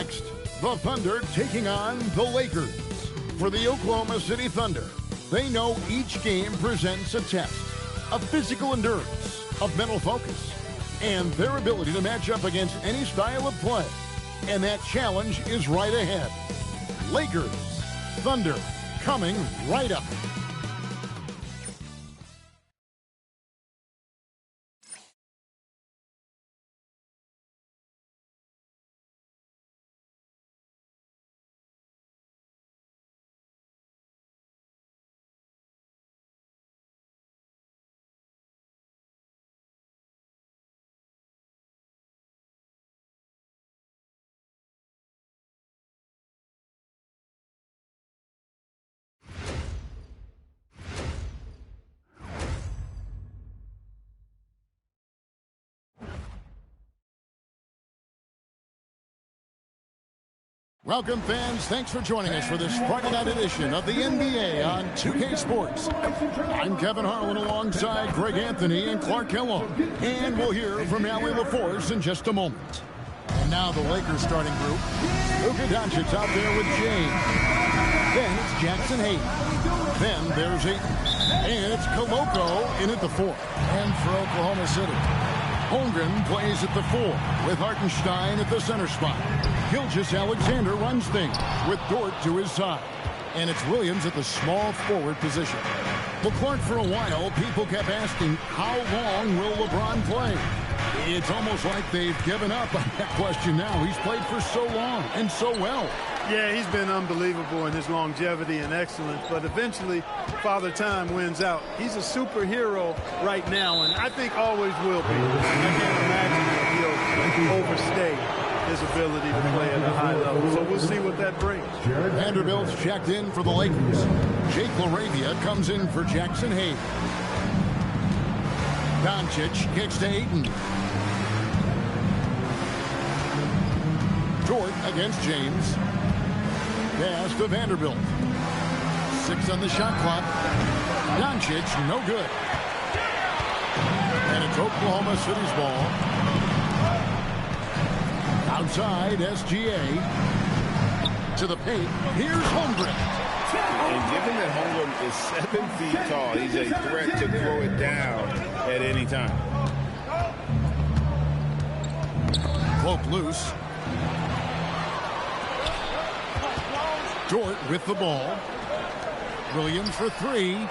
Next, the Thunder taking on the Lakers. For the Oklahoma City Thunder, they know each game presents a test of physical endurance, of mental focus, and their ability to match up against any style of play. And that challenge is right ahead. Lakers, Thunder, coming right up. Welcome, fans. Thanks for joining us for this Friday night edition of the NBA on 2K Sports. I'm Kevin Harlan alongside Greg Anthony and Clark Kellogg. And we'll hear from Allie LaForce in just a moment. And now the Lakers starting group. Luka Doncic out there with James. Then it's Jackson Hayes. Then there's Ayton. And it's Koloko in at the 4. And for Oklahoma City, Holmgren plays at the 4 with Hartenstein at the center spot. Gilgeous-Alexander runs things with Dort to his side. And it's Williams at the small forward position. Well, Clark, for a while, people kept asking, how long will LeBron play? It's almost like they've given up on that question now. He's played for so long and so well. Yeah, he's been unbelievable in his longevity and excellence, but eventually Father Time wins out. He's a superhero right now, and I think always will be. I can't imagine that he'll overstay his ability to play at a high level. So we'll see what that brings. Vanderbilt's checked in for the Lakers. Jake LaRavia comes in for Jackson Hayes. Doncic kicks to Ayton. Dort against James. Pass to Vanderbilt. 6 on the shot clock. Doncic, no good. And it's Oklahoma City's ball. Outside, SGA. To the paint. Here's Holmgren. And given that Holmgren is 7 feet tall, he's a threat to throw it down at any time. Cloak loose. Dort with the ball. Williams for 3.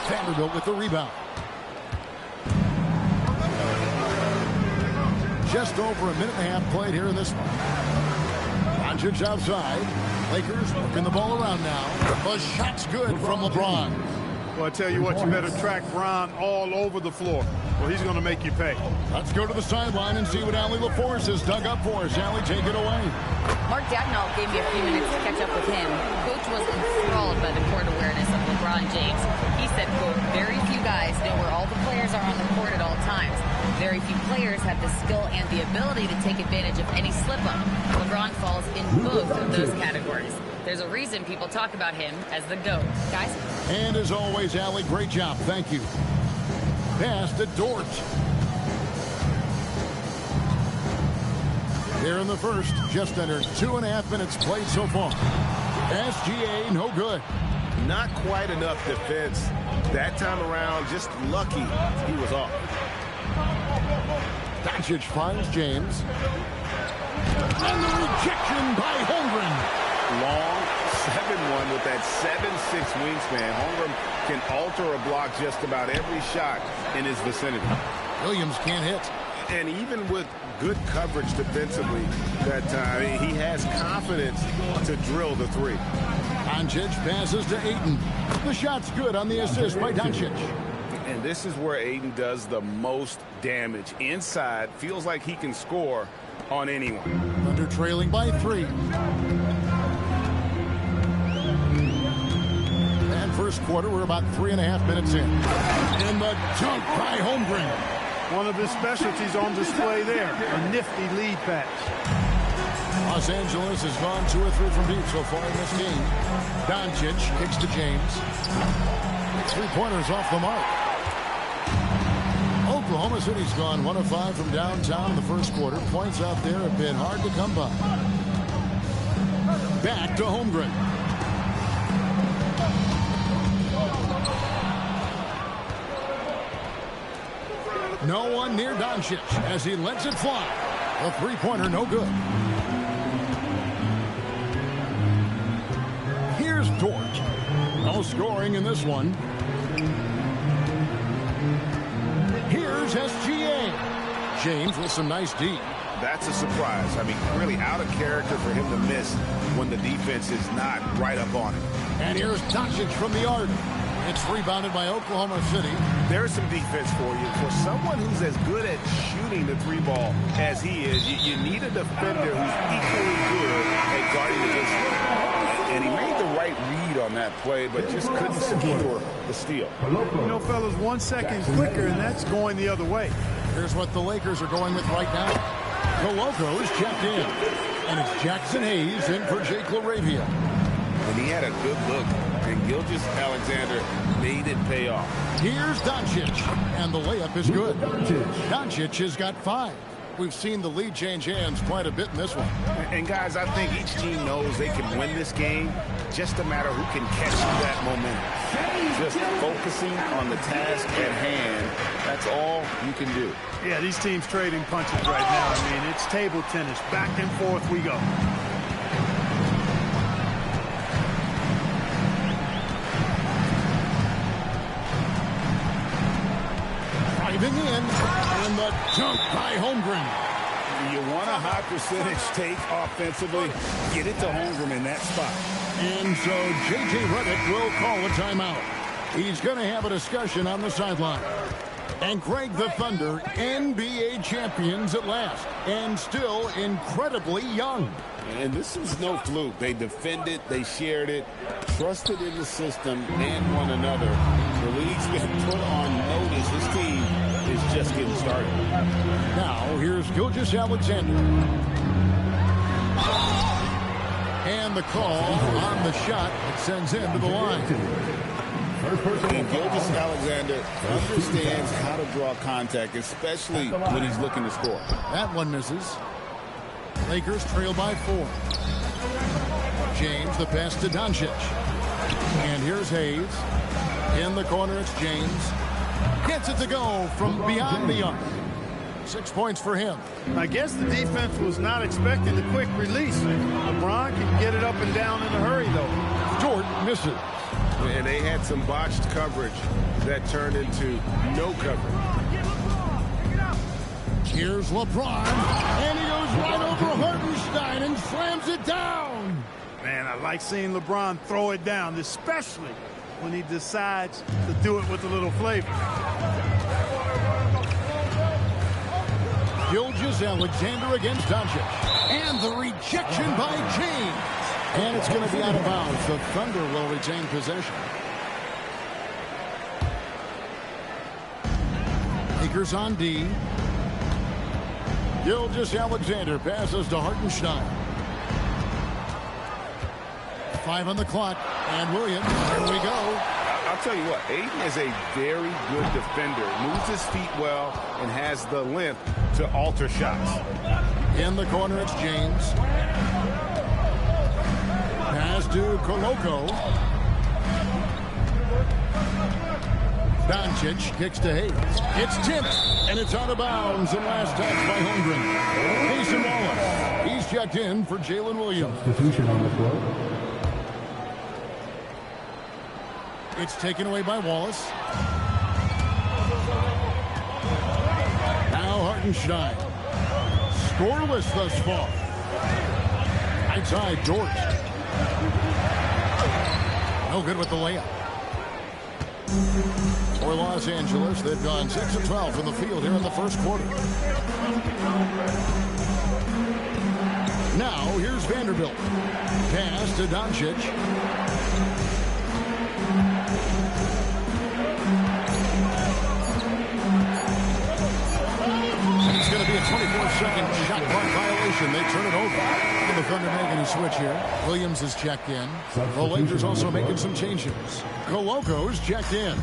Vanderbilt with the rebound. Just over a minute and a half played here in this one. Doncic outside. Lakers working the ball around now. The shot's good from LeBron. Well, I tell you what, you better track Bron all over the floor, or he's going to make you pay. Let's go to the sideline and see what Allie LaForce has dug up for us. Allie, take it away. Mark Dagnall gave me a few minutes to catch up with him. Coach was enthralled by the court awareness of LeBron James. He said, quote, very few guys know where all the players are on the court at all times. Very few players have the skill and the ability to take advantage of any slip-up. LeBron falls in both of those categories. There's a reason people talk about him as the GOAT. Guys? And as always, Allie, great job. Thank you. Pass to Dort. Here in the first, just under 2.5 minutes played so far. SGA, no good. Not quite enough defense. That time around, just lucky he was off. Doncic finds James. And the rejection by Holmgren. Long 7-1 with that 7'6" wingspan. Holmgren can alter a block just about every shot in his vicinity. Williams can't hit. And even with good coverage defensively that time, he has confidence to drill the 3. Doncic passes to Ayton. The shot's good on the assist by Doncic. And this is where Ayton does the most damage. Inside, feels like he can score on anyone. Thunder trailing by 3. And first quarter, we're about 3.5 minutes in. And the dunk by Holmgren. One of his specialties on display there, a nifty lead pass. Los Angeles has gone 2 or 3 from deep so far in this game. Doncic kicks to James. 3-pointers off the mark. Oklahoma City's gone 1 of 5 from downtown in the first quarter. Points out there have been hard to come by. Back to Holmgren. No one near Doncic as he lets it fly. A three-pointer, no good. Here's Dort. No scoring in this one. Here's SGA. James with some nice D. That's a surprise. I mean, really out of character for him to miss when the defense is not right up on him. And here's Doncic from the arc. It's rebounded by Oklahoma City. There's some defense for you. For someone who's as good at shooting the three ball as he is, you need a defender who's equally good at guarding against him. And he made the right read on that play, but just couldn't secure the steal. You know, fellas, 1 second quicker, and that's going the other way. Here's what the Lakers are going with right now. Koloko is checked in. And it's Jackson Hayes in for Jake LaRavia. And he had a good look, and Gilgeous-Alexander made it pay off. Here's Doncic, and the layup is good. Doncic has got 5. We've seen the lead change hands quite a bit in this one. And guys, I think each team knows they can win this game. Just a matter who can catch that momentum. Just focusing on the task at hand, that's all you can do. Yeah, these teams trading punches right now. I mean, it's table tennis. Back and forth we go. Driving in, and the dunk by Holmgren. You want a high percentage take offensively, get it to Holmgren in that spot. And so J.J. Redick will call a timeout. He's going to have a discussion on the sideline. And Greg, the Thunder, NBA champions at last, and still incredibly young. And this is no fluke. They defended, they shared it, trusted in the system and one another. The league's been put on notice. This team is just getting started. Now, here's Gilgeous-Alexander. And the call on the shot sends him to the line. And Gilgeous-Alexander understands how to draw contact, especially when he's looking to score. That one misses. Lakers trail by 4. James, the pass to Doncic. And here's Hayes. In the corner, it's James. Gets it to go from beyond the arc. 6 points for him. I guess the defense was not expecting the quick release. LeBron can get it up and down in a hurry, though. Dort misses. And they had some botched coverage that turned into no coverage. Here's LeBron, and he goes right over Hartenstein and slams it down. Man, I like seeing LeBron throw it down, especially when he decides to do it with a little flavor. Gilgeous-Alexander against Doncic. And the rejection by James. And it's going to be out of bounds. The Thunder will retain possession. Lakers on D. Gilgeous-Alexander passes to Hartenstein. 5 on the clock. And Williams, here we go. I'll tell you what, Aiden is a very good defender. Moves his feet well and has the length to alter shots. In the corner, it's James. Pass to Koloko. Doncic kicks to Hayes. It's tipped, and it's out of bounds. And last touch by Holmgren. Mason Wallace. He's checked in for Jalen Williams. Substitution on the floor. It's taken away by Wallace. Now Hartenstein. Scoreless thus far. Right side, Dort. No good with the layup. For Los Angeles, they've gone 6 of 12 from the field here in the first quarter. Now, here's Vanderbilt. Pass to Doncic. It's going to be a 24-second shot clock violation. They turn it over. The Thunder making a switch here. Williams is checked in. The Lakers also making some changes. Koloko's checked in.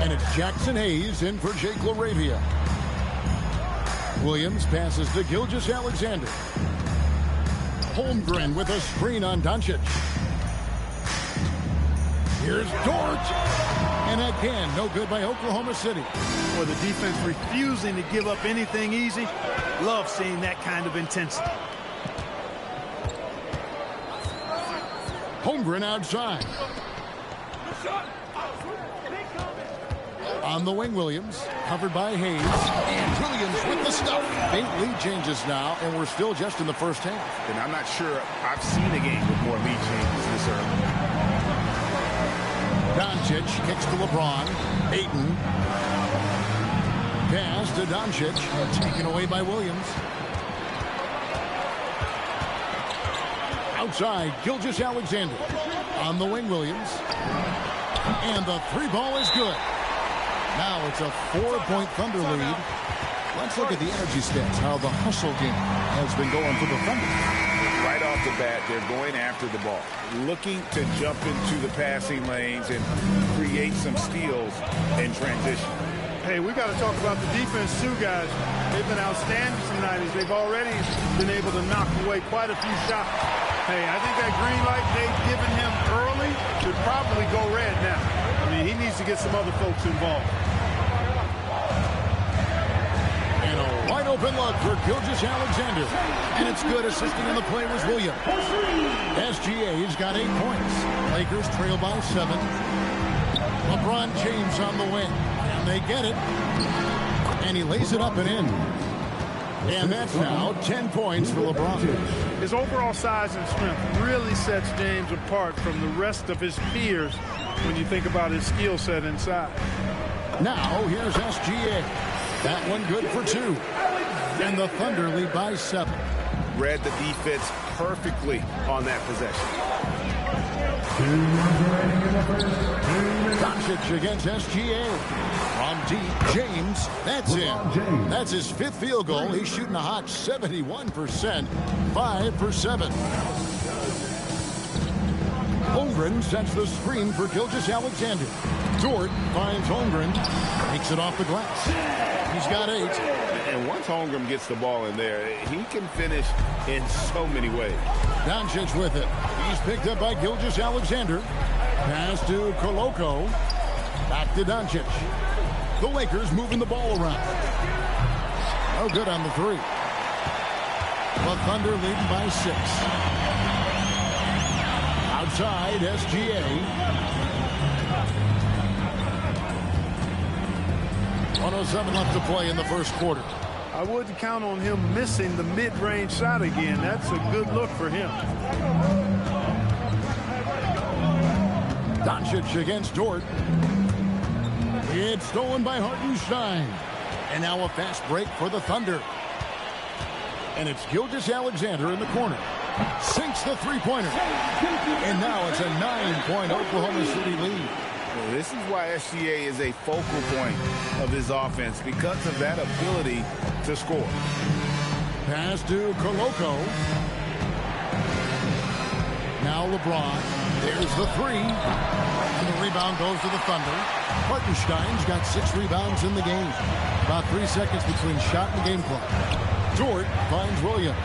And it's Jackson Hayes in for Jake LaRavia. Williams passes to Gilgeous-Alexander. Holmgren with a screen on Doncic. Here's Dort. And again, no good by Oklahoma City. For the defense refusing to give up anything easy. Love seeing that kind of intensity. Holmgren outside. On the wing, Williams. Covered by Hayes. And Williams with the stuff. Big lead changes now, and we're still just in the first half. And I'm not sure I've seen a game with more lead changes this early. Doncic kicks to LeBron. Ayton. Pass to Doncic. Taken away by Williams. Outside, Gilgeous-Alexander. On the wing, Williams. And the three ball is good. Now it's a 4-point Thunder lead. Let's look at the energy stats, how the hustle game has been going for the Thunder. Right off the bat, they're going after the ball, looking to jump into the passing lanes and create some steals in transition. Hey, we got to talk about the defense too, guys. They've been outstanding tonight as they've already been able to knock away quite a few shots. Hey, I think that green light they've given him early should probably go red now. I mean, he needs to get some other folks involved. And a wide open look for Gilgeous-Alexander. And it's good. Assisting in the play was Williams. SGA's got 8 points. Lakers trail by 7. LeBron James on the wing. And they get it. And he lays it up and in. And that's now 10 points for LeBron. His overall size and strength really sets James apart from the rest of his peers when you think about his skill set inside. Now here's SGA. That one good for 2. And the Thunder lead by 7. Read the defense perfectly on that possession. Doncic against SGA. From deep, James, that's in. That's his 5th field goal. He's shooting a hot 71%, 5 for 7. Holmgren sets the screen for Gilgeous-Alexander. Dort finds Holmgren, takes it off the glass. He's got 8. And once Holmgren gets the ball in there, he can finish in so many ways. Doncic with it. He's picked up by Gilgeous-Alexander. Pass to Koloko. Back to Doncic. The Lakers moving the ball around. Oh, good on the 3. The Thunder leading by 6. Outside, SGA. 1:07 left to play in the first quarter. I wouldn't count on him missing the mid-range shot again. That's a good look for him. Doncic against Dort. It's stolen by Hartenstein. And now a fast break for the Thunder. And it's Gilgeous-Alexander in the corner. Sinks the three-pointer. And now it's a 9-point Oklahoma City lead. Well, this is why SGA is a focal point of his offense, because of that ability to score. Pass to Koloko. Now LeBron. There's the 3. And the rebound goes to the Thunder. Hartenstein's got 6 rebounds in the game. About 3 seconds between shot and game clock. Dort finds Williams.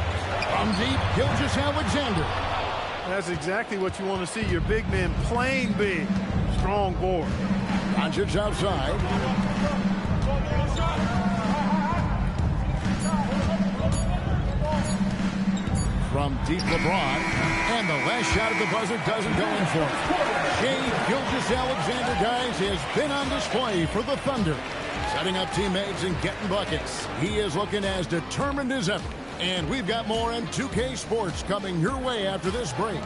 From deep, Gilgeous-Alexander. That's exactly what you want to see. Your big man playing big. Strong board. Doncic outside. From deep, LeBron. And the last shot at the buzzer doesn't go in for him. Shea Gilgeous-Alexander, guys, has been on display for the Thunder. Setting up teammates and getting buckets. He is looking as determined as ever. And we've got more on 2K Sports coming your way after this break.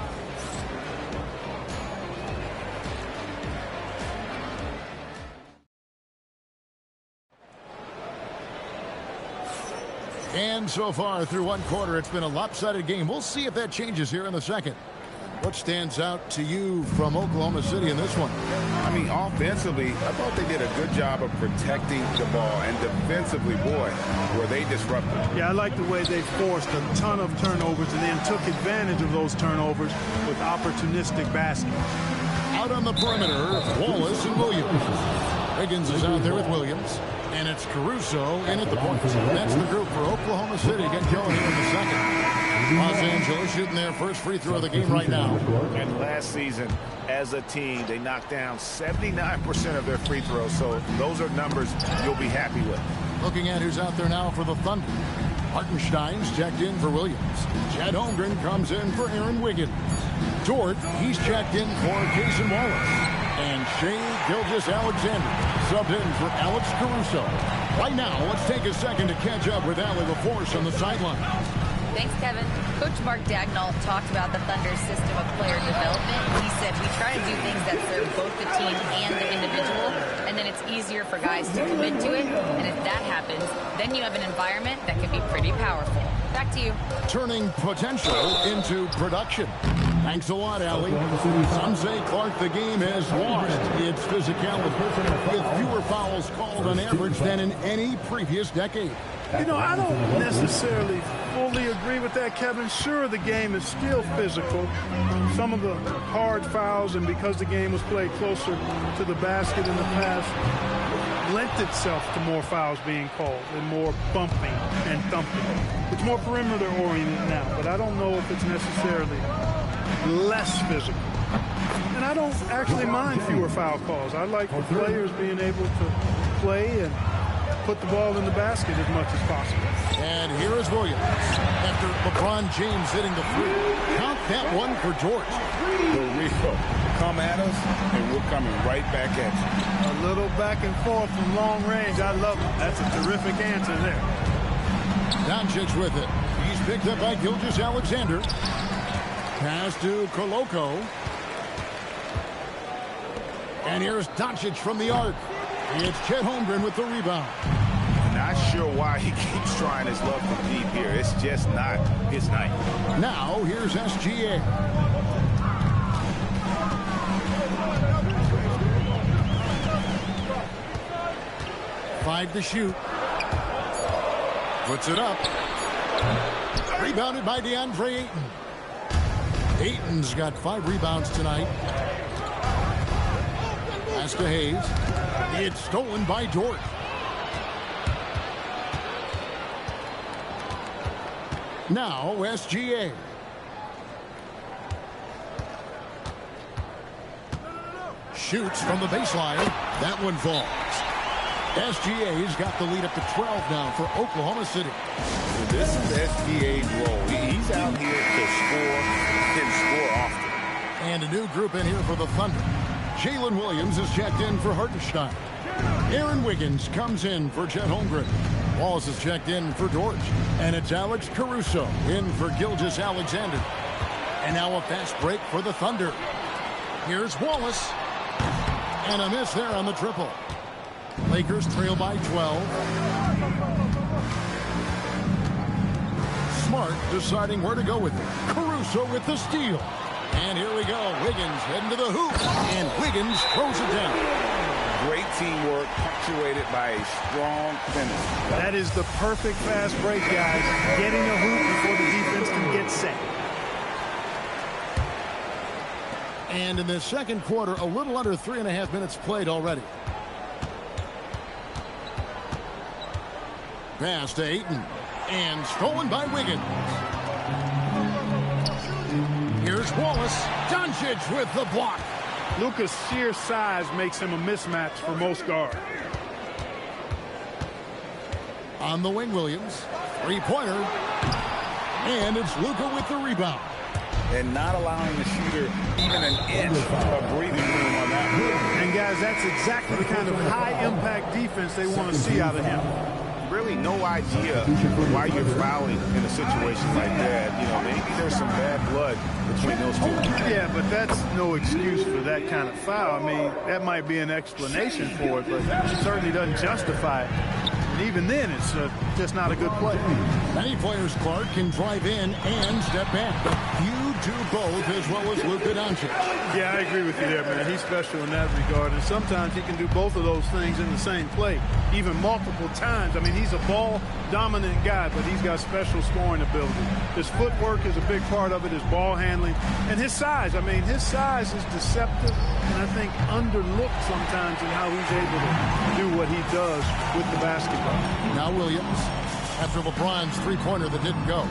And so far through one quarter, it's been a lopsided game. We'll see if that changes here in the second. What stands out to you from Oklahoma City in this one? I mean, offensively, I thought they did a good job of protecting the ball. And defensively, boy, were they disruptive. Yeah, I like the way they forced a ton of turnovers and then took advantage of those turnovers with opportunistic baskets. Out on the perimeter, Wallace and Williams. Wiggins is out there with Williams. And it's Caruso in at the point. That's the group for Oklahoma City. Get going here in the second. Los Angeles shooting their first free throw of the game right now. And last season, as a team, they knocked down 79% of their free throws. So those are numbers you'll be happy with. Looking at who's out there now for the Thunder. Hartenstein's checked in for Williams. Chet Holmgren comes in for Aaron Wiggins. Dort, he's checked in for Cason Wallace. And Shea Gilgeous-Alexander subbed in for Alex Caruso. Right now, let's take a second to catch up with Allie LaForce on the sideline. Thanks, Kevin. Coach Mark Dagnall talked about the Thunder's system of player development. He said, we try to do things that serve both the team and the individual, and then it's easier for guys to commit to it. And if that happens, then you have an environment that can be pretty powerful. Back to you. Turning potential into production. Thanks a lot, Allie. Some say, Clark, the game has lost its physicality, with fewer fouls called on average than in any previous decade. You know, I don't necessarily fully agree with that, Kevin. Sure, the game is still physical. Some of the hard fouls, and because the game was played closer to the basket in the past, lent itself to more fouls being called and more bumping and thumping. It's more perimeter oriented now, but I don't know if it's necessarily less physical. And I don't actually mind fewer foul calls. I like the players being able to play and put the ball in the basket as much as possible. And here is Williams. After LeBron James hitting the three, count that one for George. Rico, come at us, and we're coming right back at you. A little back and forth from long range. I love it. That's a terrific answer there. Doncic with it. He's picked up by Gilgeous-Alexander. Pass to Koloko. And here's Doncic from the arc. It's Chet Holmgren with the rebound. Not sure why he keeps trying his luck from deep here. It's just not his night. Now, here's SGA. Five to shoot. Puts it up. Rebounded by DeAndre Ayton. Ayton's got 5 rebounds tonight. Pass to Hayes. It's stolen by Dort. Now SGA. Shoots from the baseline. That one falls. SGA's got the lead up to 12 now for Oklahoma City. So this is SGA's role. He's out here to score and score often. And a new group in here for the Thunder. Jalen Williams is checked in for Hartenstein. Aaron Wiggins comes in for Chet Holmgren. Wallace is checked in for Dort. And it's Alex Caruso in for Gilgeous-Alexander. And now a fast break for the Thunder. Here's Wallace. And a miss there on the triple. Lakers trail by 12. Smart deciding where to go with it. Caruso with the steal. And here we go. Wiggins heading to the hoop. And Wiggins throws it down. Great teamwork, punctuated by a strong finish. That is the perfect fast break, guys. Getting a hoop before the defense can get set. And in the second quarter, a little under 3.5 minutes played already. Pass to Ayton. And stolen by Wiggins. Here's Wallace. Doncic with the block. Luka's sheer size makes him a mismatch for most guards. On the wing, Williams. Three-pointer. And it's Luka with the rebound. And not allowing the shooter even an inch of breathing room on that move. And guys, that's exactly the kind of high-impact defense they want to see out of him. Really no idea why you're fouling in a situation like that. You know, maybe there's some bad blood between those two. Yeah, but that's no excuse for that kind of foul. I mean, that might be an explanation for it, but it certainly doesn't justify it. And even then, it's just not a good play. Many players, Clark, can drive in and step back. But you do both as well as Luka Doncic. Yeah, I agree with you there, man. He's special in that regard. And sometimes he can do both of those things in the same play, even multiple times. I mean, he's a ball-dominant guy, but he's got special scoring ability. His footwork is a big part of it, his ball handling. And his size. I mean, his size is deceptive and I think underlooked sometimes in how he's able to do what he does with the basketball. Now Williams, after LeBron's three-pointer that didn't go.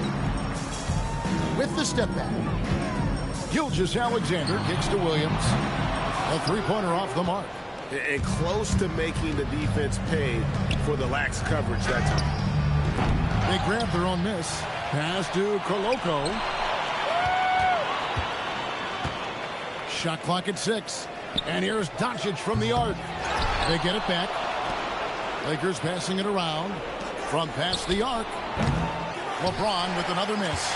with the step back. Gilgeous-Alexander kicks to Williams. A three-pointer off the mark. And close to making the defense pay for the lax coverage that time. They grab their own miss. Pass to Koloko. Shot clock at 6. And here's Doncic from the arc. They get it back. Lakers passing it around. From past the arc. LeBron with another miss.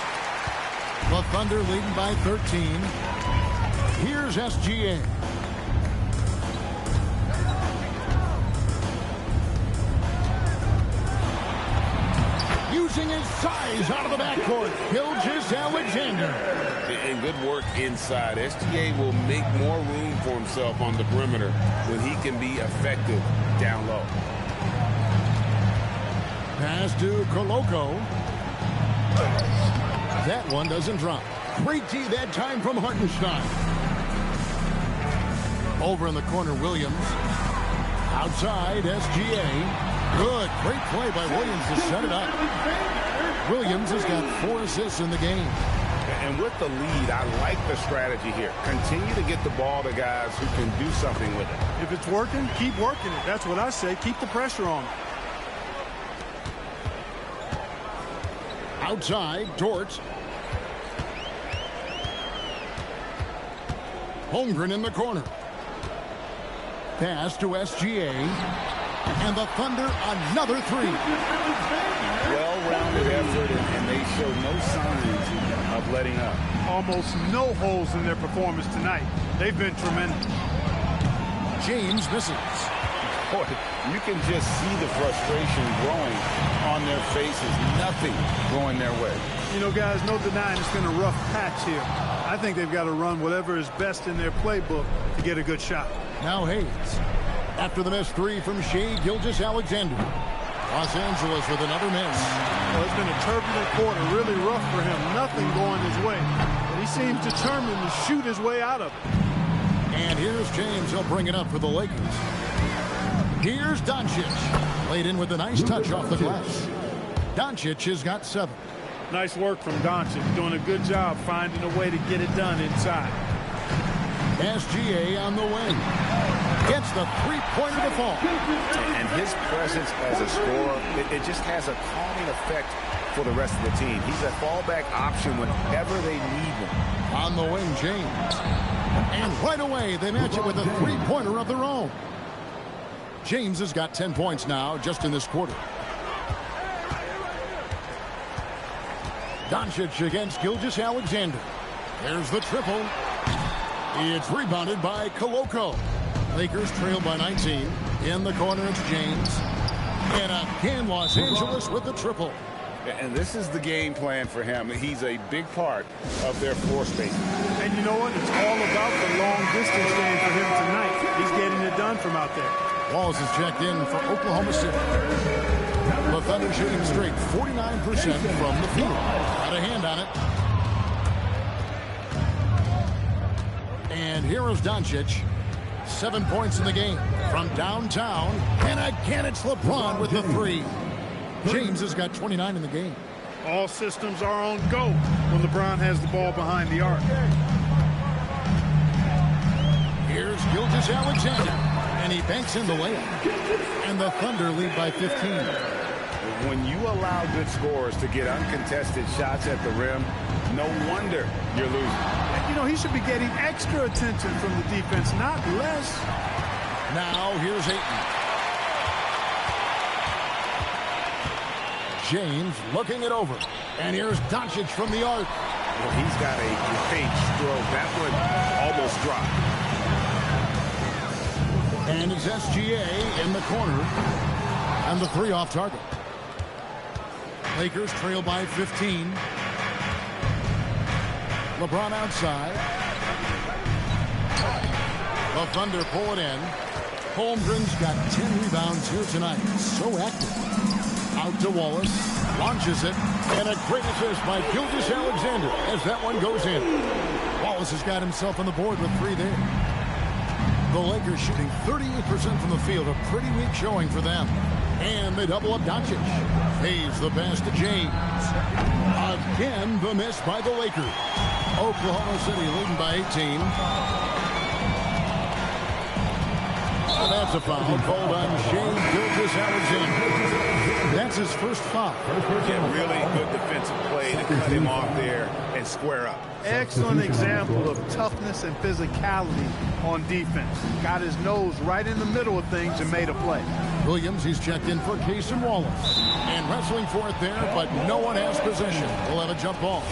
The Thunder leading by 13. Here's SGA. Using his size out of the backcourt. Gilgeous-Alexander. And good work inside. SGA will make more room for himself on the perimeter when he can be effective down low. Pass to Koloko. That one doesn't drop. Great D that time from Hartenstein. Over in the corner, Williams. Outside, SGA. Good. Great play by Williams to set it up. Williams has got 4 assists in the game. And with the lead, I like the strategy here. Continue to get the ball to guys who can do something with it. If it's working, keep working it. That's what I say. Keep the pressure on. Outside, Dort. Holmgren in the corner. Pass to SGA. And the Thunder, another 3. Well-rounded effort, and they show no signs of letting up. Almost no holes in their performance tonight. They've been tremendous. James misses. Boy, you can just see the frustration growing on their faces. Nothing going their way. You know, guys, no denying it's been a rough patch here. I think they've got to run whatever is best in their playbook to get a good shot. Now Hayes. After the missed 3 from Shai Gilgeous-Alexander. Los Angeles with another miss. Well, it's been a turbulent quarter, really rough for him. Nothing going his way. But he seems determined to shoot his way out of it. And here's James. He'll bring it up for the Lakers. Here's Doncic. Laid in with a nice touch off the glass. Doncic has got 7. Nice work from Doncic. Doing a good job finding a way to get it done inside. SGA on the wing. Gets the three-pointer to fall. And his presence as a scorer, it just has a calming effect for the rest of the team. He's a fallback option whenever they need him. On the wing, James. And right away, they match it with a three-pointer of their own. James has got 10 points now just in this quarter. Doncic against Gilgeous-Alexander. There's the triple. It's rebounded by Koloko. Lakers trail by 19. In the corner, it's James. And again, Los Angeles with the triple. And this is the game plan for him. He's a big part of their floor space. And you know what? It's all about the long-distance game for him tonight. He's getting it done from out there. Wallace is checked in for Oklahoma City. The Thunder shooting straight 49% from the field. Got a hand on it. And here is Doncic. 7 points in the game from downtown. And again, it's LeBron with the 3. James has got 29 in the game. All systems are on go when LeBron has the ball behind the arc. Here's Gilgeous-Alexander. And he banks in the layup. And the Thunder lead by 15. When you allow good scorers to get uncontested shots at the rim, no wonder you're losing. And, you know, he should be getting extra attention from the defense, not less. Now here's Ayton. James looking it over. And here's Doncic from the arc. Well, he's got a great stroke. That one almost dropped. And it's SGA in the corner. And the 3 off target. Lakers trail by 15. LeBron outside. The Thunder pull it in. Holmgren's got 10 rebounds here tonight. So active. Out to Wallace. Launches it. And a great assist by Gilgeous-Alexander as that one goes in. Wallace has got himself on the board with 3 there. The Lakers shooting 38% from the field. A pretty weak showing for them. And they double up Doncic. Pays the pass to James. Again, the miss by the Lakers. Oklahoma City leading by 18. And that's a foul called on Shea Gilgeous-Alexander. That's his first foul. Yeah, really good defensive play to cut him off there and square up. Excellent example of toughness and physicality on defense. Got his nose right in the middle of things and made a play. Williams, he's checked in for Casey Wallace. And wrestling for it there, but no one has possession. We'll have a jump ball.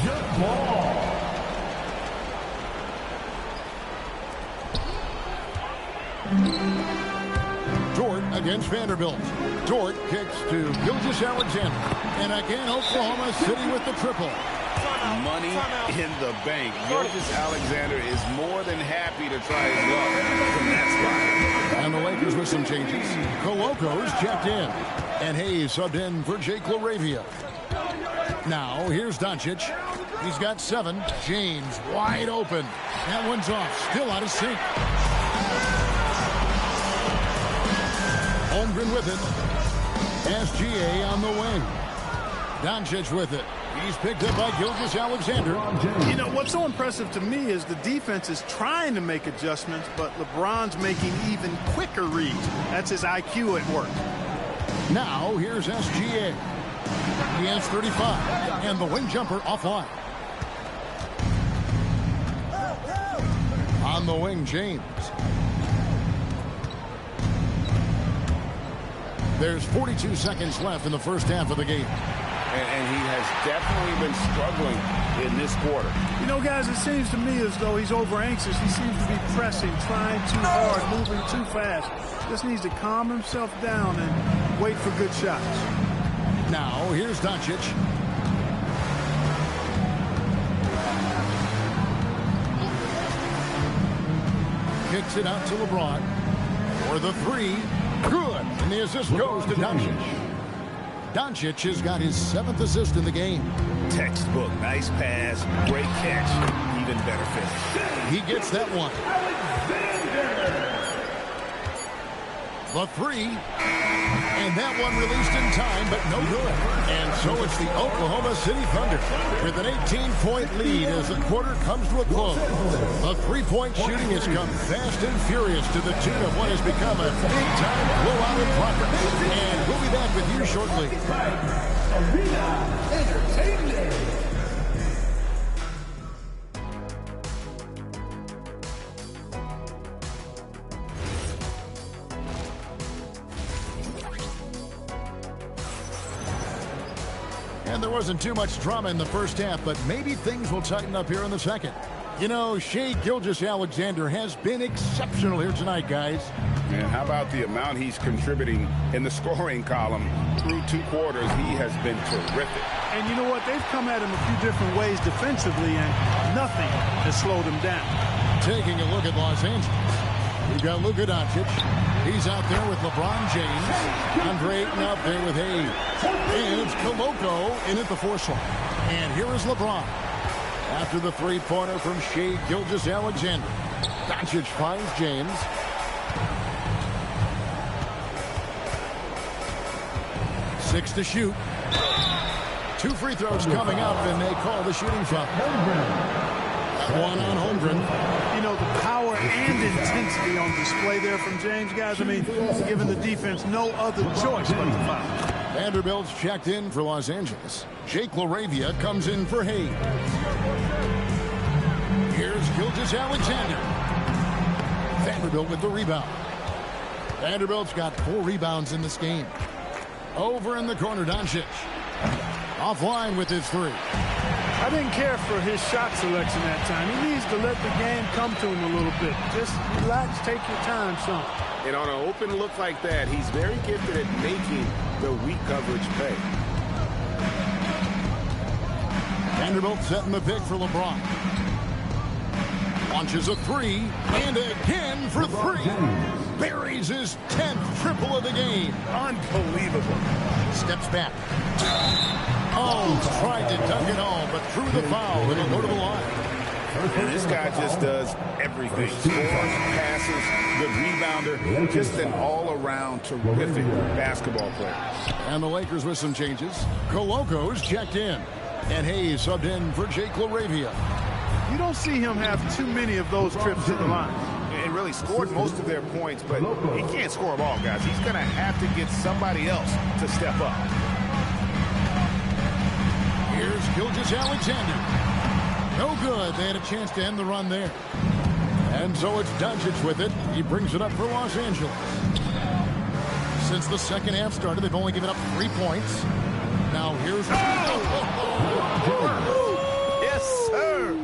Dort against Vanderbilt. Dort kicks to Gilgeous-Alexander. And again, Oklahoma City with the triple. Money in the bank. Gilgeous-Alexander is more than happy to try his luck from that spot. And the Lakers with some changes. Coloco's checked in. And Hayes subbed in for Jake LaRavia. Now, here's Doncic. He's got 7. James wide open. That one's off. Still out of sync. Holmgren with it. SGA on the wing. Doncic with it. He's picked up by Gilgeous-Alexander. You know, what's so impressive to me is the defense is trying to make adjustments, but LeBron's making even quicker reads. That's his IQ at work. Now, here's SGA. He has 35. And the wing jumper offline. On the wing, James. There's 42 seconds left in the first half of the game. And he has definitely been struggling in this quarter. You know, guys, it seems to me as though he's over anxious. He seems to be pressing, trying too hard, moving too fast. Just needs to calm himself down and wait for good shots. Now, here's Doncic. Kicks it out to LeBron. For the 3. Good. And the assist goes to Doncic. Doncic has got his 7th assist in the game. Textbook. Nice pass. Great catch. Even better finish. He gets that one. The 3. And that one released in time, but no good. And so it's the Oklahoma City Thunder with an 18-point lead as the quarter comes to a close. The three-point shooting has come fast and furious to the tune of what has become a big-time blowout in progress. And we'll be back with you shortly. Arena Entertainment. And there wasn't too much drama in the first half, but maybe things will tighten up here in the second. You know, Shea Gilgeous-Alexander has been exceptional here tonight, guys. And how about the amount he's contributing in the scoring column through 2 quarters? He has been terrific. And you know what? They've come at him a few different ways defensively, and nothing has slowed him down. Taking a look at Los Angeles. We've got Luka Doncic. He's out there with LeBron James. Andre Ayton out there with Hayes. And it's Koloko in at the force line. And here is LeBron. After the three-pointer from Shea Gilgeous-Alexander. Doncic finds James. Six to shoot. 2 free throws coming up, and they call the shooting foul. One on Holmgren. You know, the power and intensity on display there from James, guys. I mean, giving the defense no other choice but to foul. Vanderbilt's checked in for Los Angeles. Jake LaRavia comes in for Hayes. Here's Gilgeous-Alexander. Vanderbilt with the rebound. Vanderbilt's got 4 rebounds in this game. Over in the corner, Doncic. Offline with his 3. I didn't care for his shot selection that time. He needs to let the game come to him a little bit. Just relax, take your time, son. And on an open look like that, he's very gifted at making the weak coverage pay. Vanderbilt setting the pick for LeBron. Launches a 3, and again for 3. Buries his 10th triple of the game. Unbelievable. Steps back. Oh, tried to dunk it home, but threw the foul, and he'll go to the line. And this guy just does everything. Scores, passes, good rebounder, just an all-around terrific basketball player. And the Lakers with some changes. Coloco's checked in. And Hayes subbed in for Jake LaRavia. You don't see him have too many of those trips to the line. And really scored most of their points, but he can't score them all, guys. He's going to have to get somebody else to step up. Here's Gilgeous-Alexander. No good. They had a chance to end the run there. And so it's Doncic with it. He brings it up for Los Angeles. Since the second half started, they've only given up 3 points. Now here's... Yes, sir.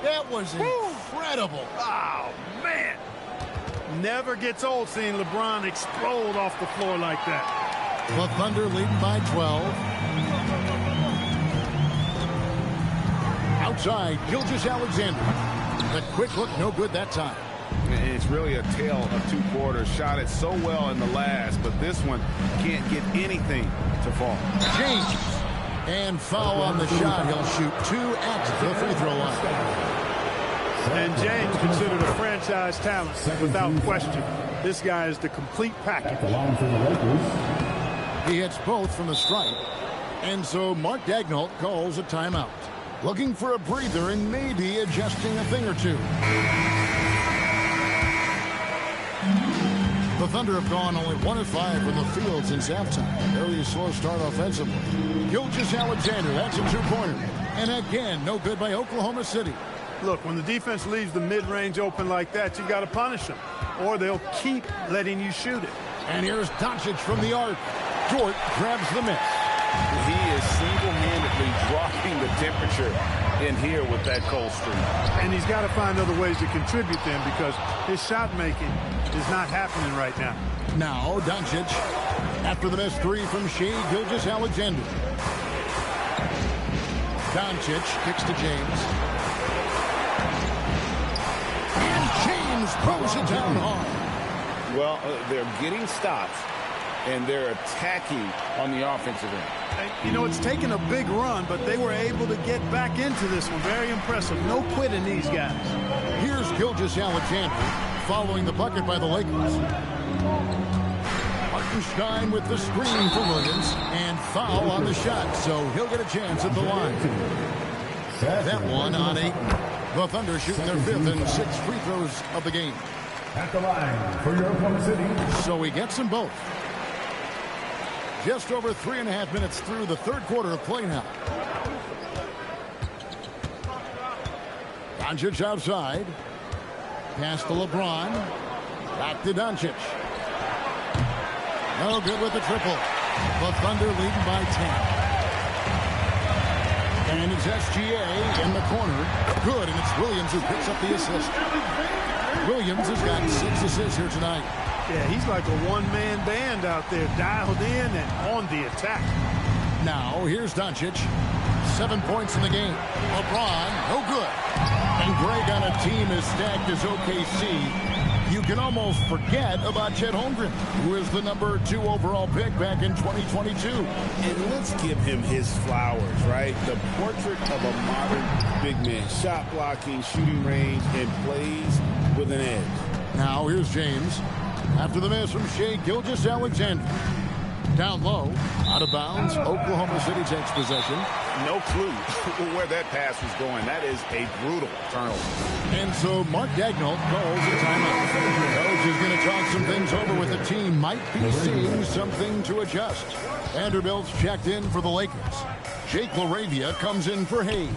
That was incredible. Oh, man. Never gets old seeing LeBron explode off the floor like that. The Thunder leading by 12. Outside, Gilgeous-Alexander. The quick hook, no good that time. It's really a tale of 2 quarters. Shot it so well in the last, but this one can't get anything to fall. James. And foul on the shot. He'll shoot 2 at the free throw line. And James considered a franchise talent, without question. This guy is the complete package. He hits both from the stripe. And so Mark Daigneault calls a timeout. Looking for a breather and maybe adjusting a thing or two. The Thunder have gone only 1 of 5 from the field since halftime. Very slow start offensively. Gilgeous-Alexander, that's a 2-pointer. And again, no good by Oklahoma City. Look, when the defense leaves the mid-range open like that, you got to punish them, or they'll keep letting you shoot it. And here's Doncic from the arc. Dort grabs the miss. He is single-handedly dropping the temperature in here with that cold streak. And he's got to find other ways to contribute then, because his shot making is not happening right now. Now Doncic after the missed 3 from Shai Gilgeous-Alexander. Doncic kicks to James. And James throws it down hard. Well, they're getting stops, and they're attacking on the offensive end. You know, it's taken a big run, but they were able to get back into this one. Very impressive. No quitting these guys. Here's Gilgeous-Alexander following the bucket by the Lakers. Hartenstein with the screen for Williams, and foul on the shot, so he'll get a chance at the line. That one on 8. The Thunder shooting their 5th and 6th free throws of the game. At the line for your Oklahoma City. So he gets them both. Just over 3.5 minutes through the third quarter of play now. Doncic outside. Pass to LeBron. Back to Doncic. No good with the triple. The Thunder leading by 10. And it's SGA in the corner. Good, and it's Williams who picks up the assist. Williams has got 6 assists here tonight. Yeah, he's like a one-man band out there, dialed in and on the attack. Now, here's Doncic. 7 points in the game. LeBron, no good. And Greg, on a team as stacked as OKC, you can almost forget about Chet Holmgren, who is the number 2 overall pick back in 2022. And let's give him his flowers, right? The portrait of a modern big man. Shot blocking, shooting range, and plays with an edge. Now, here's James. After the miss from Shai Gilgeous-Alexander. Down low, out of bounds. Oklahoma City takes possession. No clue where that pass was going. That is a brutal turnover. And so Mark Daigneault calls a timeout. Coach is going to talk some things over with the team. Might be seeing something to adjust. Vanderbilt's checked in for the Lakers. Jake LaRavia comes in for Hayes.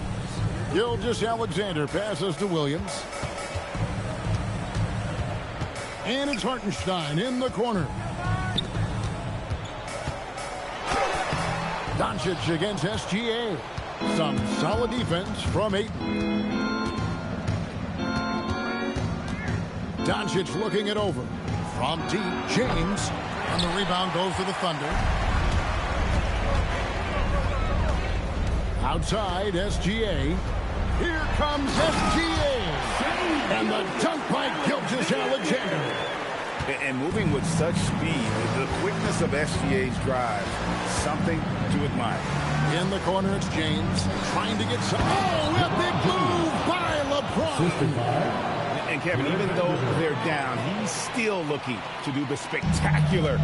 Gilgeous-Alexander passes to Williams. And it's Hartenstein in the corner. Doncic against SGA. Some solid defense from Ayton. Doncic looking it over. From deep, James. And the rebound goes to the Thunder. Outside, SGA. Here comes SGA. And the dunk by Gilgeous-Alexander. And moving with such speed, the quickness of SGA's drive, something to admire. In the corner, it's James trying to get some. Oh, a big move by LeBron. And Kevin, even though they're down, he's still looking to do the spectacular,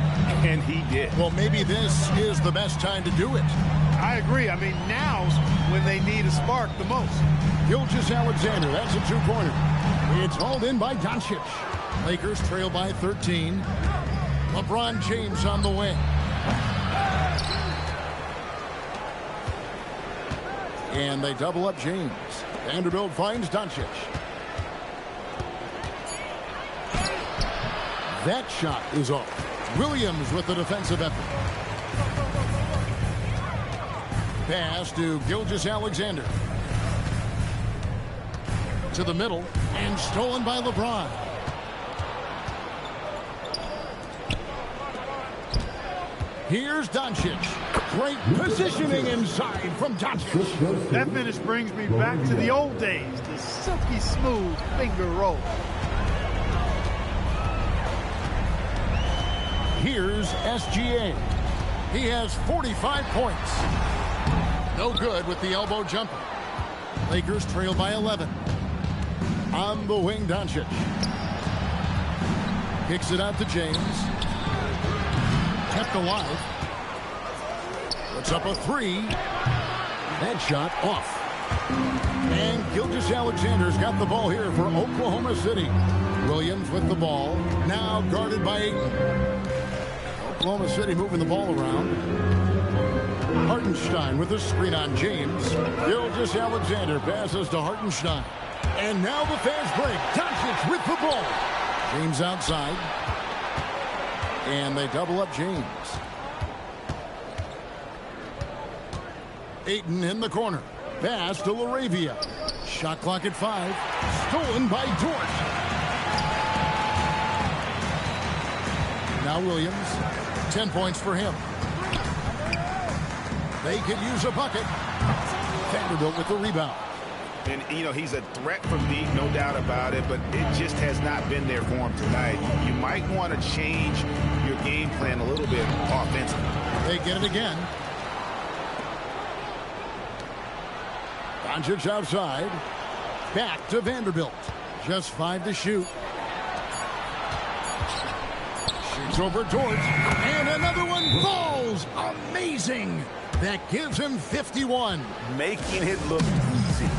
and he did. Well, maybe this is the best time to do it. I agree. I mean, now's when they need a spark the most. Gilgeous-Alexander, that's a two-pointer. It's hauled in by Doncic. Lakers trail by 13. LeBron James on the wing. And they double up James. Vanderbilt finds Doncic. That shot is off. Williams with the defensive effort. Pass to Gilgeous-Alexander. To the middle, and stolen by LeBron. Here's Doncic. Great positioning inside from Doncic. That finish brings me back to the old days. The silky smooth finger roll. Here's SGA. He has 45 points. No good with the elbow jumper. Lakers trail by 11. On the wing, Doncic. Kicks it out to James. Kept alive. Puts up a three. That shot off. And Gilgeous-Alexander's got the ball here for Oklahoma City. Williams with the ball. Now guarded by Ayton. Oklahoma City moving the ball around. Hartenstein with the screen on James. Gilgeous-Alexander passes to Hartenstein. And now the fast break. Doncic with the ball. James outside. And they double up James. Ayton in the corner. Pass to LaRavia. Shot clock at 5. Stolen by Dort. Now Williams. 10 points for him. They could use a bucket. Vanderbilt with the rebound. And, you know, he's a threat from deep, no doubt about it, but it just has not been there for him tonight. You might want to change your game plan a little bit offensively. They get it again. Doncic outside. Back to Vanderbilt. Just 5 to shoot. Shoots over Dort. And another one falls. Amazing. That gives him 51. Making it look easy.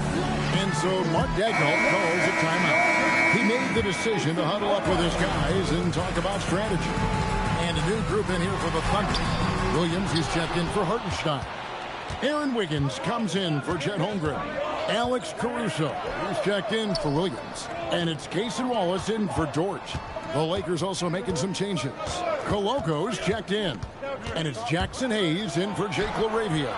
And so Mark Daigneault calls a timeout. He made the decision to huddle up with his guys and talk about strategy. And a new group in here for the Thunder. Williams is checked in for Hartenstein. Aaron Wiggins comes in for Chet Holmgren. Alex Caruso is checked in for Williams. And it's Cason Wallace in for Dort. The Lakers also making some changes. Coloco's checked in. And it's Jackson Hayes in for Jake LaRavia.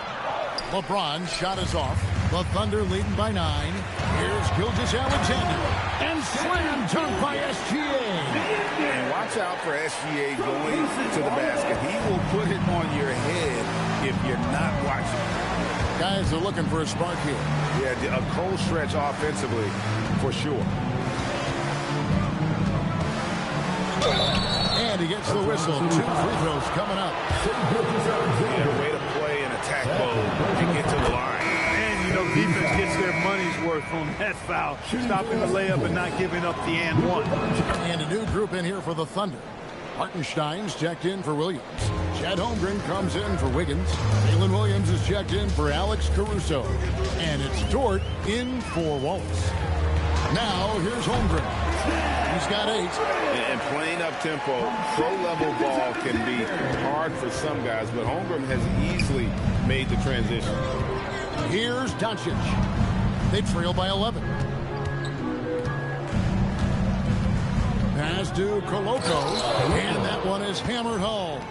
LeBron's shot is off. The Thunder leading by 9. Here's Gilgeous-Alexander. And slam dunk by SGA. And watch out for SGA going to the basket. He will put it on your head if you're not watching. Guys are looking for a spark here. Yeah, a cold stretch offensively for sure. And he gets the whistle. 2 free throws coming up. Yeah, way to play an attack mode and get to the line. And, you know, defense gets their money's worth on that foul. Stopping the layup and not giving up the and one. And a new group in here for the Thunder. Hartenstein's checked in for Williams. Chet Holmgren comes in for Wiggins. Jalen Williams is checked in for Alex Caruso. And it's Dort in for Wallace. Now, here's Holmgren. He's got 8. And playing up tempo, pro-level ball can be hard for some guys, but Holmgren has easily made the transition. Here's Doncic. They trail by 11. Pass to Coloco, and that one is hammered home.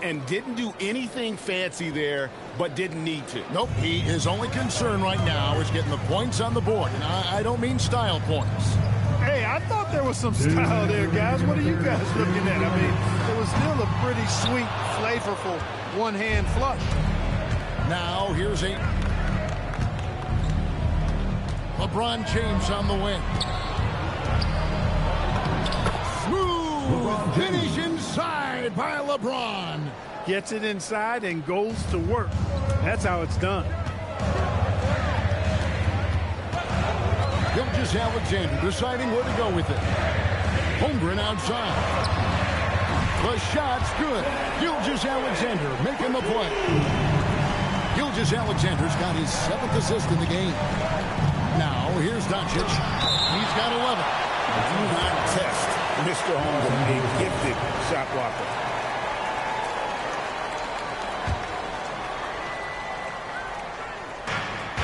And didn't do anything fancy there, but didn't need to. Nope, his only concern right now is getting the points on the board. And I don't mean style points. Hey, I thought there was some style there, guys. What are you guys looking at? I mean, it was still a pretty sweet, flavorful one-hand flush. Now, here's 8. LeBron James on the wing. Smooth finish inside by LeBron. Gets it inside and goes to work. That's how it's done. Gilgeous-Alexander deciding where to go with it. Holmgren outside. The shot's good. Gilgeous-Alexander making the play. Gilgeous-Alexander's got his 7th assist in the game. Now, here's Doncic. He's got 11. Do not test Mr. Holmgren, a gifted shot blocker.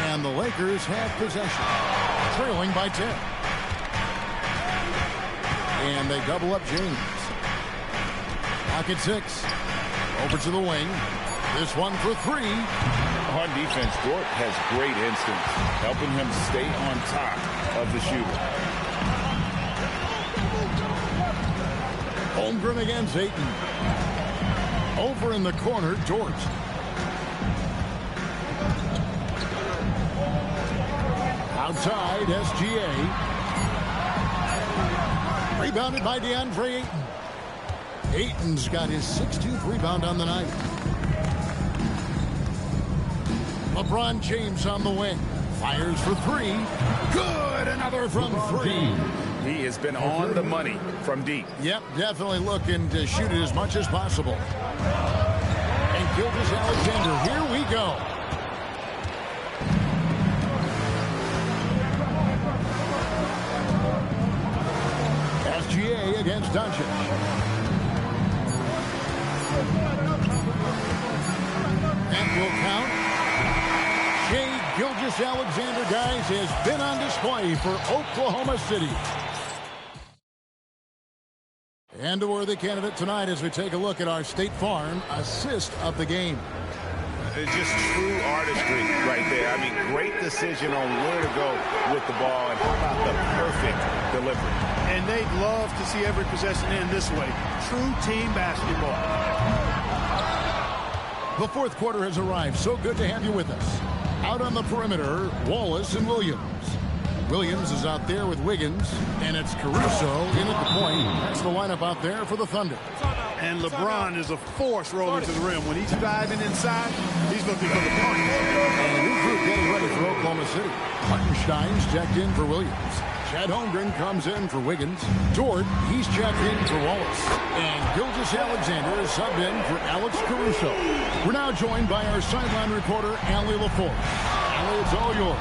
And the Lakers have possession, trailing by 10. And they double up James. Pocket 6. Over to the wing. This one for 3. On defense, Dort has great instincts, helping him stay on top of the shooter. Holmgren against Ayton. Over in the corner, Dort. Outside, SGA. Rebounded by DeAndre Ayton. Ayton's got his 16th rebound on the night. LeBron James on the wing. Fires for 3. Good! Another from 3. He has been on the money from deep. Yep, definitely looking to shoot it as much as possible. And Gilgeous-Alexander, here we go. SGA against Doncic. That will count. Gilgeous-Alexander, guys, has been on display for Oklahoma City. And a worthy candidate tonight as we take a look at our State Farm assist of the game. It's just true artistry right there. I mean, great decision on where to go with the ball, and how about the perfect delivery. And they'd love to see every possession end this way. True team basketball. The fourth quarter has arrived. So good to have you with us. Out on the perimeter, Wallace and Williams. Williams is out there with Wiggins, and it's Caruso in at the point. That's the lineup out there for the Thunder. And LeBron is a force rolling to the rim. When he's diving inside, he's looking for the punch. And a new group getting ready for Oklahoma City. Hartenstein's checked in for Williams. Chad Holmgren comes in for Wiggins. Dort, he's checked in for Wallace. And Gilgeous-Alexander is subbed in for Alex Caruso. We're now joined by our sideline reporter, Allie LaForce. Allie, it's all yours.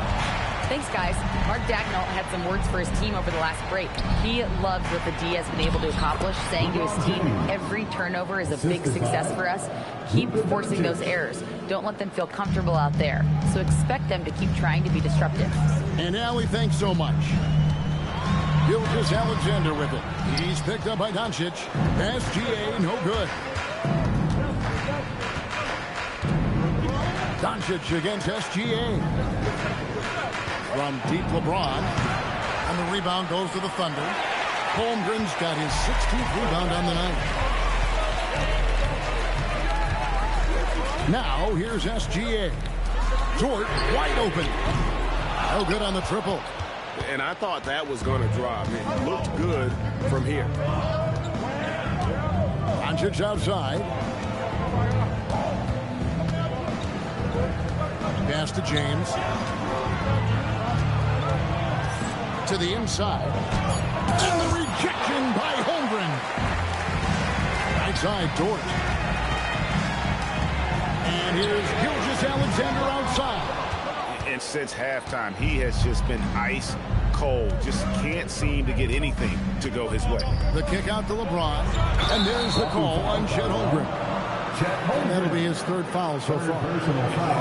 Thanks, guys. Mark Dagnall had some words for his team over the last break. He loves what the D has been able to accomplish, saying to his team, every turnover is a big success for us. Keep forcing those errors. Don't let them feel comfortable out there. So expect them to keep trying to be disruptive. And Allie, thanks so much. Gilgeous-Alexander with it. He's picked up by Doncic. SGA, no good. Doncic against SGA. From deep, LeBron. And the rebound goes to the Thunder. Holmgren's got his 16th rebound on the night. Now, here's SGA. Dort, wide open. No good on the triple. And I thought that was going to drop. It looked good from here. Doncic outside. Pass to James. To the inside. And the rejection by Holmgren. Right side, Dort. And here's Gilgeous-Alexander outside. And since halftime, he has just been ice cold. Just can't seem to get anything to go his way. The kick out to LeBron. And there's the call on Chet Holmgren. And that'll be his third foul so far.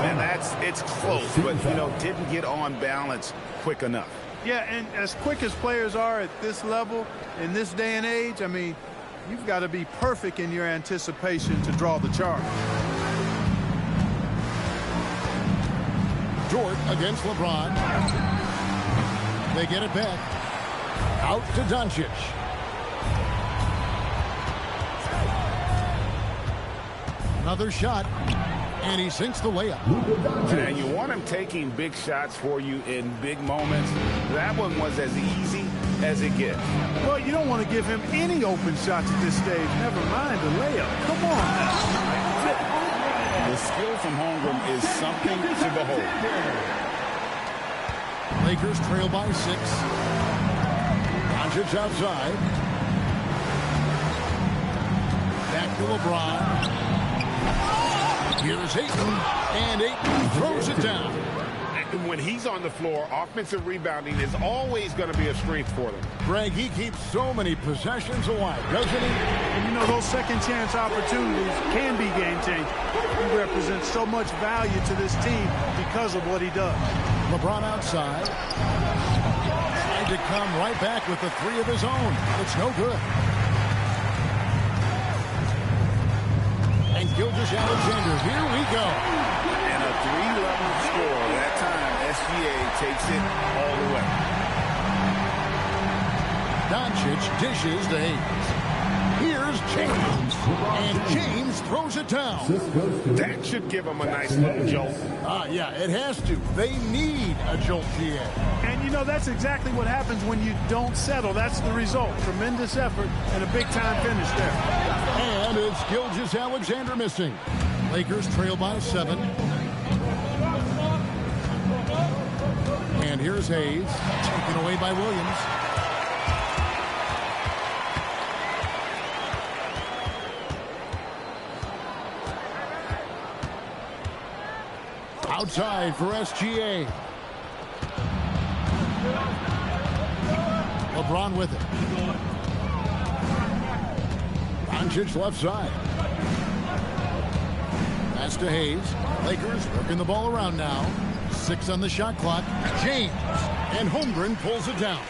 And it's close, but, didn't get on balance quick enough. Yeah, and as quick as players are at this level, in this day and age, I mean, you've got to be perfect in your anticipation to draw the charge. Dort against LeBron. They get it back. Out to Doncic. Another shot. And he sinks the layup. And you want him taking big shots for you in big moments. That one was as easy as it gets. Well, you don't want to give him any open shots at this stage. Never mind the layup. Come on now. The skill from Holmgren is something to behold. Lakers trail by 6. Doncic outside. Back to LeBron. Here's Ayton, and Ayton throws it down. And when he's on the floor, offensive rebounding is always going to be a strength for them. Greg, he keeps so many possessions alive, doesn't he? And you know, those second chance opportunities can be game-changing. He represents so much value to this team because of what he does. LeBron outside. Trying to come right back with the 3 of his own. It's no good. And Gilgeous-Alexander, here we go. And a 3-level score. That time, SGA takes it all the way. Doncic dishes to Hayes. Here's James. And James throws it down. That should give them a nice little jolt. Yeah, it has to. They need a jolt, GA. And, you know, that's exactly what happens when you don't settle. That's the result. Tremendous effort and a big-time finish there. And it's Gilgeous-Alexander missing. Lakers trail by 7. And here's Hayes, taken away by Williams. Outside for SGA. LeBron with it. Doncic left side. Pass to Hayes. Lakers working the ball around now. 6 on the shot clock. James. And Holmgren pulls it down.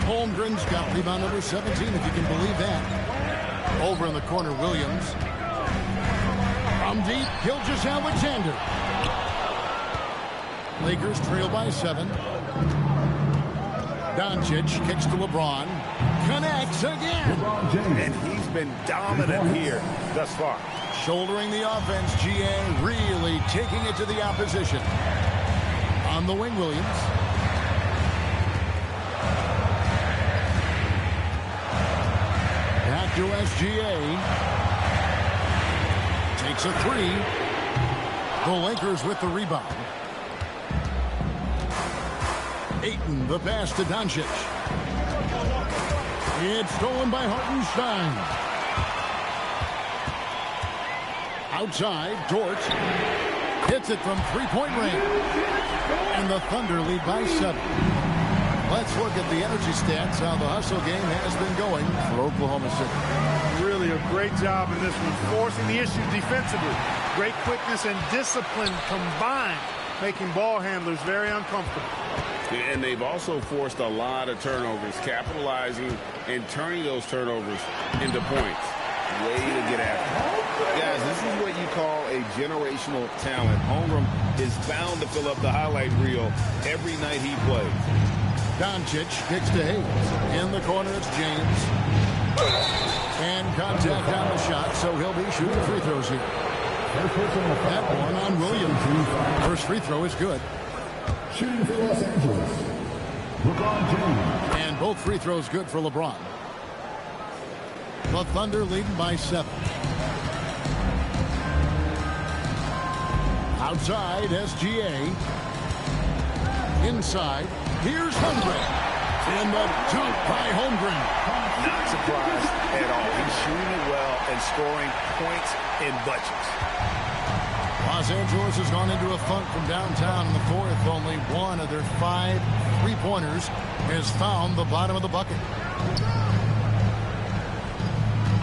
Holmgren's got rebound number 17, if you can believe that. Over in the corner, Williams. From deep, Gilgeous-Alexander. Lakers trail by 7. Doncic kicks to LeBron. Connects again. And he's been dominant here thus far. Shouldering the offense, GA really taking it to the opposition. On the wing, Williams. Back to SGA. Takes a 3. The Lakers with the rebound. Ayton, the pass to Doncic. It's stolen by Hartenstein. Outside, Dort hits it from 3-point range. And the Thunder lead by 7. Let's look at the energy stats, how the hustle game has been going for Oklahoma City. Really a great job in this one, forcing the issue defensively. Great quickness and discipline combined, making ball handlers very uncomfortable. And they've also forced a lot of turnovers, capitalizing and turning those turnovers into points. Way to get after. Guys, this is what you call a generational talent. Holmgren is bound to fill up the highlight reel every night he plays. Doncic kicks to Hayes. In the corner, it's James. And contact on the shot, so he'll be shooting free throws here. That one on Williams. First free throw is good. Shooting for Los Angeles, LeBron James. And both free throws good for LeBron. The Thunder leading by 7. Outside, SGA. Inside, here's Holmgren. And the dunk by Holmgren. Not surprised at all. He's shooting it well and scoring points in bunches. Los Angeles has gone into a funk from downtown in the 4th. Only one of their 5 3-pointers has found the bottom of the bucket.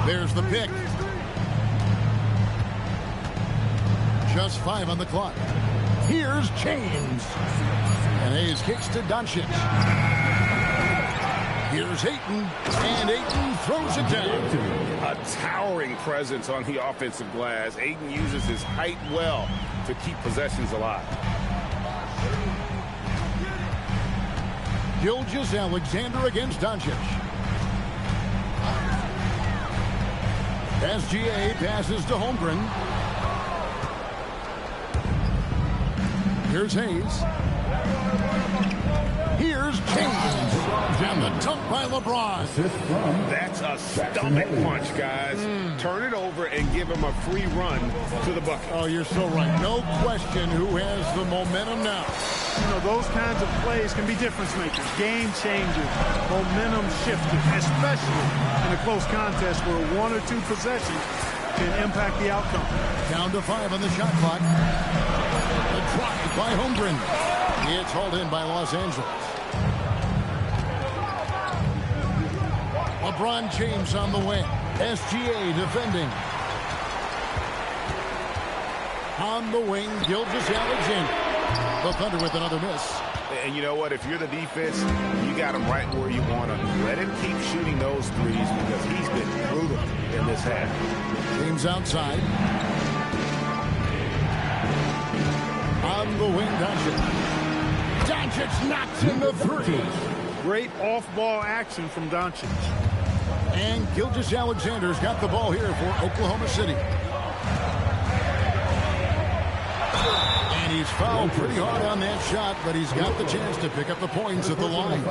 There's the pick. Just 5 on the clock. Here's James. And Hayes kicks to Doncic. Here's Ayton. And Ayton throws it down. A towering presence on the offensive glass. Ayton uses his height well to keep possessions alive. Gilgeous-Alexander against Doncic. SGA passes to Holmgren. Here's Hayes. Here's James. And the dunk by LeBron. That's a stomach punch, guys. Turn it over and give him a free run to the bucket. Oh, you're so right. No question who has the momentum now. You know, those kinds of plays can be difference makers, game changers, momentum shifters, especially in a close contest where one or two possessions can impact the outcome. Down to 5 on the shot clock. A try by Holmgren. It's hauled in by Los Angeles. LeBron James on the wing. SGA defending. On the wing, Gilgeous-Alexander. The Thunder with another miss. And you know what? If you're the defense, you got him right where you want him. Let him keep shooting those threes because he's been brutal in this half. James outside. On the wing, Doncic. Doncic knocks in the three. Great off-ball action from Doncic. And Gilgeous-Alexander's got the ball here for Oklahoma City. And he's fouled pretty hard on that shot, but he's got the chance to pick up the points at the line.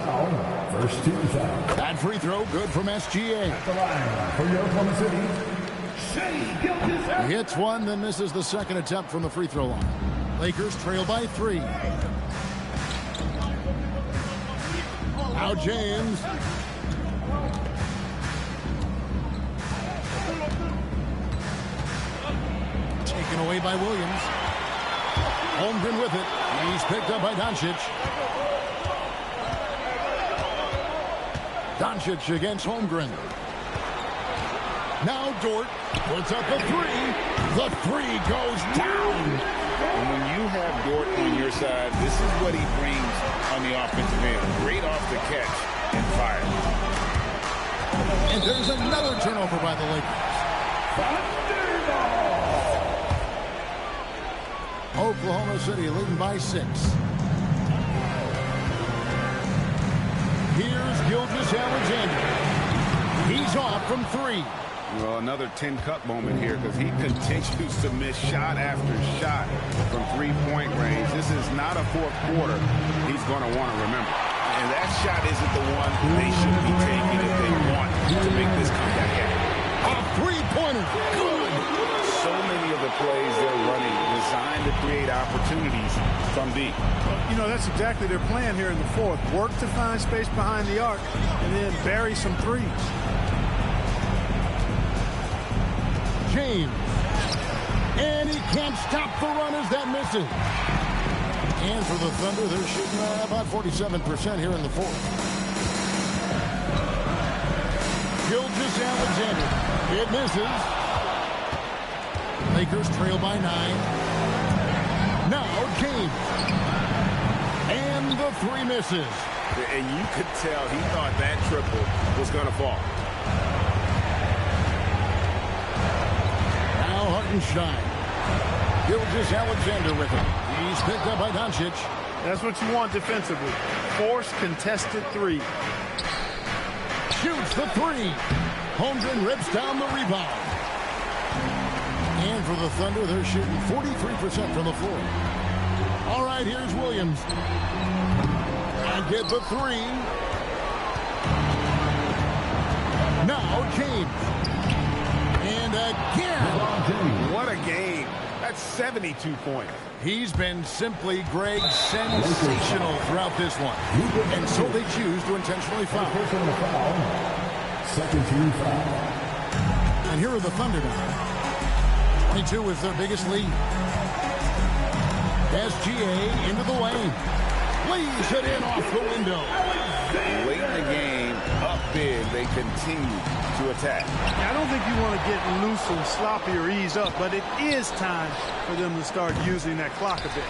First team foul. That free throw good from SGA. At the line for your Oklahoma City. He hits one, then misses the second attempt from the free throw line. Lakers trail by 3. Now James. Taken away by Williams. Holmgren with it. He's picked up by Doncic. Doncic against Holmgren. Now Dort puts up a 3. The 3 goes down. And when you have Dort on your side, this is what he brings on the offensive end. Great off the catch and fire. And there's another turnover by the Lakers. Oklahoma City leading by 6. Here's Gilgeous-Alexander. He's off from 3. Well, another 10-cup moment here because he continues to miss shot after shot from three-point range. This is not a fourth quarter he's going to want to remember. And that shot isn't the one they should be taking if they want to make this comeback happen. A three-pointer. Good. So many of the plays they're running designed to create opportunities from deep. You know, that's exactly their plan here in the fourth. Work to find space behind the arc and then bury some threes. James. And he can't stop the run as that misses. And for the Thunder, they're shooting about 47% here in the fourth. Gilgeous-Alexander. It misses. Lakers trail by 9. Now James. And the 3 misses. And you could tell he thought that triple was going to fall. Now Hartenstein. Gilgeous-Alexander with him. He's picked up by Doncic. That's what you want defensively. Force contested 3. Shoots the 3. Holmgren rips down the rebound. And for the Thunder, they're shooting 43% from the floor. All right, here's Williams. And get the 3. Now James. And again. What a game. That's 72 points. He's been simply, Greg, sensational throughout this one. And so they choose to intentionally foul. Second team foul. And here are the Thunder now. 22 is their biggest lead. SGA into the lane. Leaves it in off the window. Late in the game, up big, they continue to attack. I don't think you want to get loose and sloppy or ease up, but it is time for them to start using that clock a bit.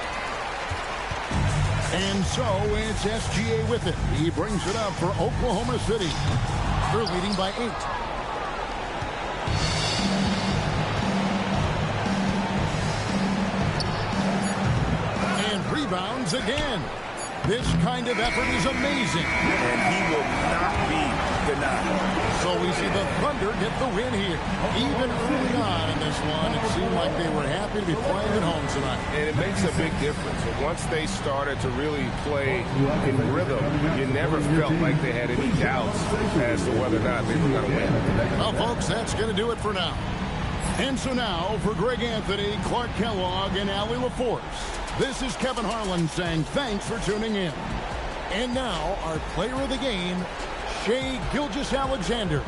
And so it's SGA with it. He brings it up for Oklahoma City. They're leading by 8. And rebounds again. This kind of effort is amazing. And he will not be denied. So we see the Thunder get the win here. Even early on in this one, it seemed like they were happy to be playing at home tonight. And it makes a big difference. And once they started to really play in rhythm, you never felt like they had any doubts as to whether or not they were going to win. Well, folks, that's going to do it for now. And so now, for Greg Anthony, Clark Kellogg, and Allie LaForce, This is Kevin Harlan saying thanks for tuning in. And now, our player of the game, Shai Gilgeous-Alexander.